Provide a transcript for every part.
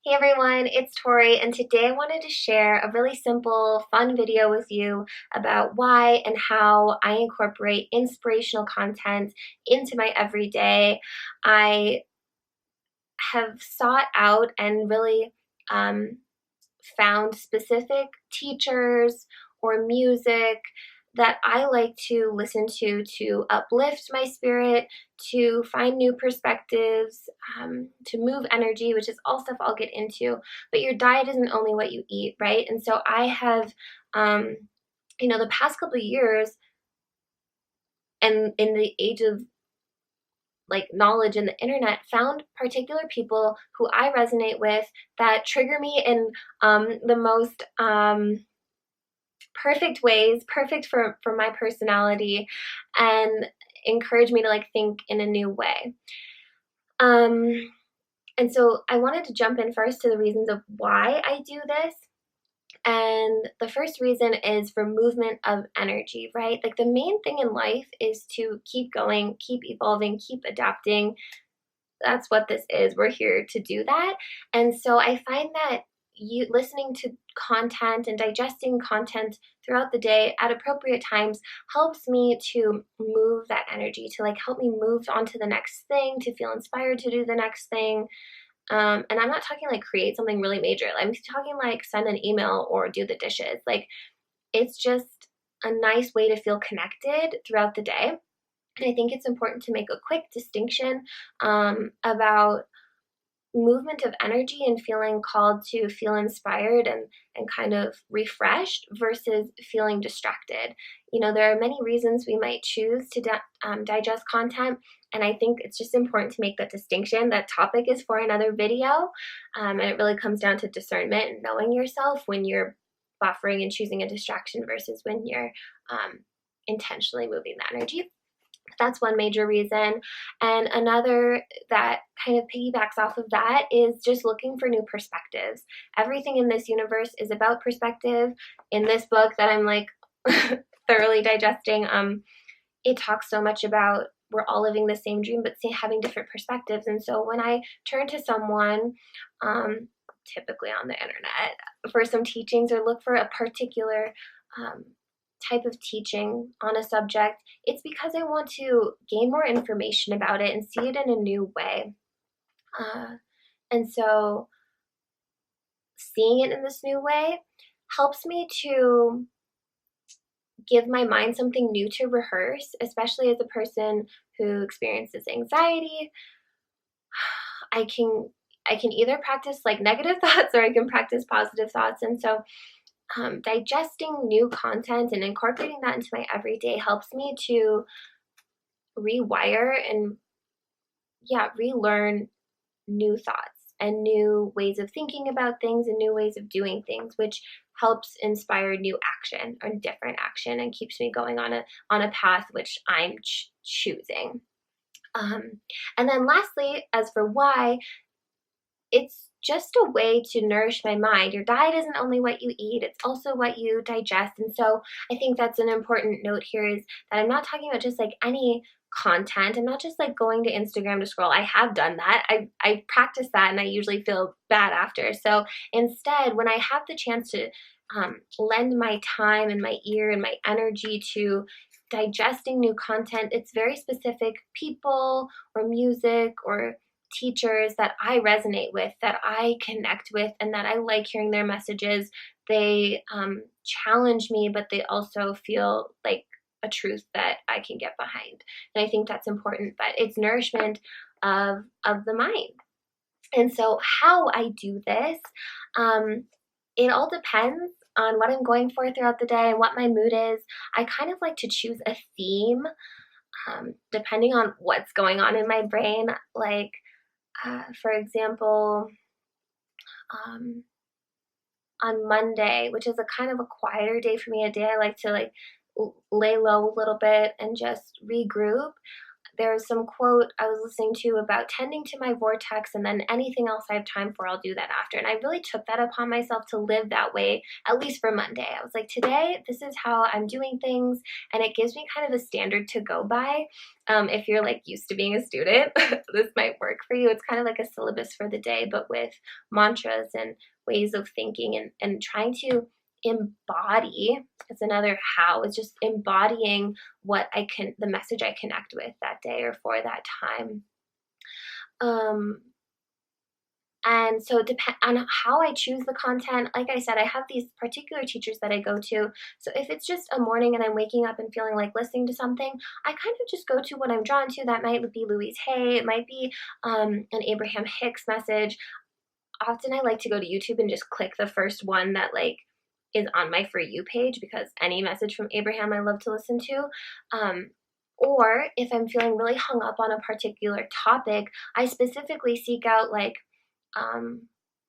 Hey everyone, it's Tori, and today I wanted to share a really simple, fun video with you about why and how I incorporate inspirational content into my everyday. I have sought out and really found specific teachers or music that I like to listen to uplift my spirit, to find new perspectives, to move energy, which is all stuff I'll get into. But your diet isn't only what you eat, right? And so I have, the past couple of years, and in the age of like knowledge and the internet, found particular people who I resonate with that trigger me in the most perfect ways, perfect for my personality, and encourage me to like think in a new way. And so I wanted to jump in first to the reasons of why I do this. And the first reason is for movement of energy, right? Like the main thing in life is to keep going, keep evolving, keep adapting. That's what this is. We're here to do that. And so I find that you listening to content and digesting content throughout the day at appropriate times helps me to move that energy, to like help me move on to the next thing, to feel inspired to do the next thing. And I'm not talking like create something really major. I'm talking like send an email or do the dishes. Like it's just a nice way to feel connected throughout the day. And I think it's important to make a quick distinction about movement of energy and feeling called to feel inspired and kind of refreshed versus feeling distracted. You know, there are many reasons we might choose to digest content, and I think it's just important to make that distinction. That topic is for another video, and it really comes down to discernment and knowing yourself when you're buffering and choosing a distraction versus when you're intentionally moving the energy. That's one major reason. And another that kind of piggybacks off of that is just looking for new perspectives. Everything in this universe is about perspective. In this book that I'm like thoroughly digesting, it talks so much about we're all living the same dream, but having different perspectives. And so when I turn to someone, typically on the internet, for some teachings or look for a particular type of teaching on a subject, it's because I want to gain more information about it and see it in a new way. And so seeing it in this new way helps me to give my mind something new to rehearse, especially as a person who experiences anxiety. I can either practice like negative thoughts or I can practice positive thoughts. And so digesting new content and incorporating that into my everyday helps me to rewire and relearn new thoughts and new ways of thinking about things and new ways of doing things, which helps inspire new action or different action and keeps me going on a path which I'm choosing. And then lastly, as for why, it's just a way to nourish my mind. Your diet isn't only what you eat, it's also what you digest. And so I think that's an important note here, is that I'm not talking about just like any content. I'm not just like going to Instagram to scroll. I have done that. I practice that and I usually feel bad after. So instead, when I have the chance to lend my time and my ear and my energy to digesting new content, it's very specific people or music or teachers that I resonate with, that I connect with, and that I like hearing their messages. They challenge me, but they also feel like a truth that I can get behind. And I think that's important, but it's nourishment of the mind. And so how I do this, it all depends on what I'm going for throughout the day and what my mood is. I kind of like to choose a theme depending on what's going on in my brain. Like, for example, on Monday, which is a kind of a quieter day for me, a day I like to like lay low a little bit and just regroup. there was some quote I was listening to about tending to my vortex, and then anything else I have time for, I'll do that after. And I really took that upon myself to live that way, at least for Monday. I was like, today, this is how I'm doing things, and it gives me kind of a standard to go by. If you're like used to being a student, this might work for you. It's kind of like a syllabus for the day, but with mantras and ways of thinking, and trying to embody. It's another how. It's just embodying the message I connect with that day or for that time. And so depend on how I choose the content. Like I said, I have these particular teachers that I go to. So if it's just a morning and I'm waking up and feeling like listening to something, I kind of just go to what I'm drawn to. That might be Louise Hay. It might be an Abraham Hicks message. Often I like to go to YouTube and just click the first one that like is on my For You page, because any message from Abraham I love to listen to. Or if I'm feeling really hung up on a particular topic, I specifically seek out like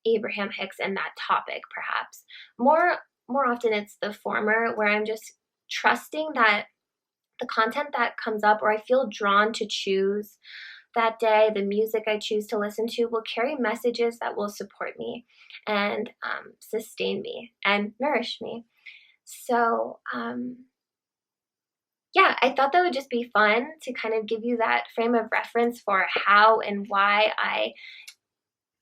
Abraham Hicks and that topic, perhaps. More often it's the former, where I'm just trusting that the content that comes up, or I feel drawn to choose that day, the music I choose to listen to, will carry messages that will support me and sustain me and nourish me. So yeah, I thought that would just be fun to kind of give you that frame of reference for how and why I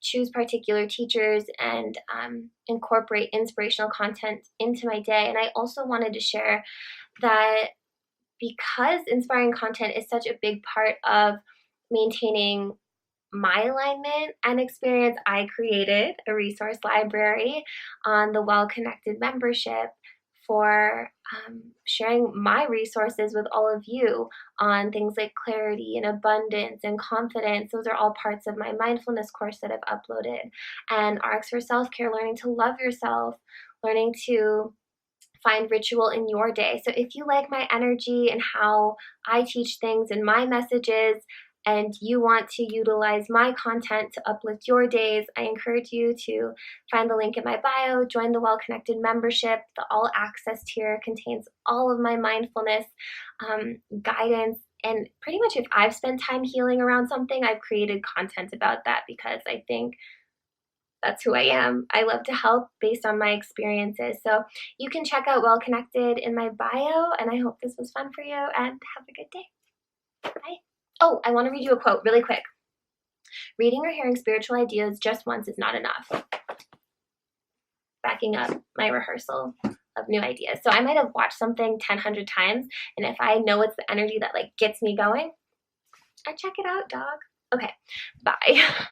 choose particular teachers and incorporate inspirational content into my day. And I also wanted to share that because inspiring content is such a big part of maintaining my alignment and experience, I created a resource library on the Well Connected membership for sharing my resources with all of you on things like clarity and abundance and confidence. Those are all parts of my mindfulness course that I've uploaded. And RX for Self-Care, learning to love yourself, learning to find ritual in your day. So if you like my energy and how I teach things and my messages, and you want to utilize my content to uplift your days, I encourage you to find the link in my bio, join the Well Connected membership. The all access tier contains all of my mindfulness guidance. And pretty much if I've spent time healing around something, I've created content about that, because I think that's who I am. I love to help based on my experiences. So you can check out Well Connected in my bio, and I hope this was fun for you, and have a good day. Bye. Oh, I want to read you a quote really quick. Reading or hearing spiritual ideas just once is not enough. Backing up my rehearsal of new ideas. So I might have watched something 100 times, and if I know it's the energy that like gets me going, I check it out, dog. Okay, bye.